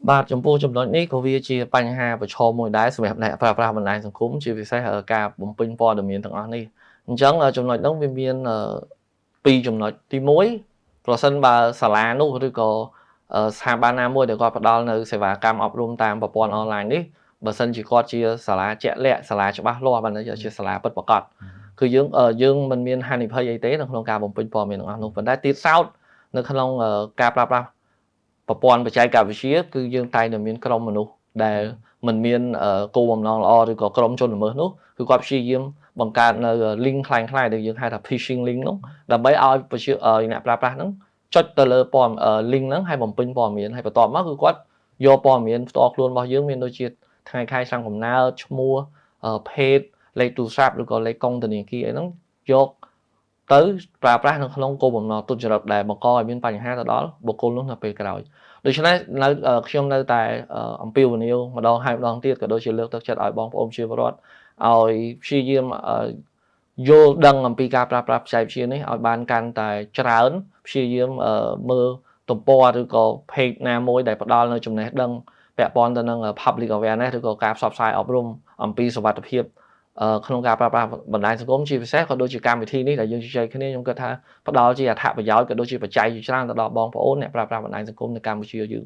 បាទចំពោះចំណុចនេះក៏វាជាបញ្ហាប្រឈមមួយដែរសម្រាប់អ្នកប្រើប្រាស់បណ្ដាញសង្គមជាពិសេសការបំពេញព័ត៌មានទាំងអស់នេះអញ្ចឹងចំណុចហ្នឹងវាមានពីរចំណុចទី1ប្រសិនបើសាលានោះឬក៏ស្ថាប័នណាមួយដែលគាត់ផ្ដល់នៅសេវាកម្មអប់រំតាមប្រព័ន្ធអនឡាញនេះបើសិនជាគាត់ជាសាលាជាក់លាក់សាលាច្បាស់លាស់បានជាសាលាពិតប្រាកដគឺយើងមិនមានហានិភ័យអីទេនៅក្នុងការបំពេញព័ត៌មានទាំងអស់នោះប៉ុន្តែទៀតសោតនៅក្នុងការប្រើប្រាស់ប្រព័ន្ធបច្ចេកវិទ្យាគឺយើងតែងតែមានក្រុមមនុស្សដែលមិនមានគោលបំណងល្អឬក៏ក្រុមជនល្មើសនោះគឺគាត់ព្យាយាមបង្កើតនៅ link คล้ายៗដែលយើងហៅថា phishing link នោះដើម្បីឲ្យអ្នកប្រើប្រាស់ហ្នឹងចុចទៅលើlink ហ្នឹងហើយបំពេញព័ត៌មានហើយបន្ទាប់មកគឺគាត់យកព័ត៌មានផ្ទាល់ខ្លួនរបស់យើងមានដូចជាថ្ងៃខែឆ្នាំកំណើតឈ្មោះភេទលេខទូរស័ព្ទឬក៏លេខកុងធនាគារអីហ្នឹងយកទៅប្រើប្រាស់នៅក្នុងគោលបំណងទុច្ចរិតដែលបង្កឲ្យមានបញ្ហាទៅដល់បុគ្គលនោះនៅពេលក្រោយដូច្នេះខ្ញុំនៅតែអំពាវនាវម្ដងហើយម្ដងទៀតក៏ដូចជាលើកទឹកចិត្តឲ្យបងប្អូនប្រជាពលរដ្ឋឲ្យព្យាយាមយល់ដឹងអំពីការប្រើប្រាស់បច្ចេកវិទ្យានេះឲ្យបានកាន់តែច្រើនព្យាយាមមើលទំព័រឬក៏ page ណាមួយដែលផ្ដល់នៅចំណេះដឹងពាក់ព័ន្ធទៅនឹង public awareness ឬក៏ការផ្សព្វផ្សាយអប់រំអំពីសុវត្ថិភាពក្នុងការប្រើប្រាស់បណ្ដាញសង្គមជាពិសេសក៏ដូចជាកម្មវិធីនេះដែលយើងជជែកគ្នាខ្ញុំគិតថាផ្ដល់ជាអត្ថប្រយោជន៍ក៏ដូចជាបច្ច័យជាច្រើនទៅដល់បងប្អូនអ្នកប្រើប្រាស់បណ្ដាញសង្គមនៅកម្ពុជាយើង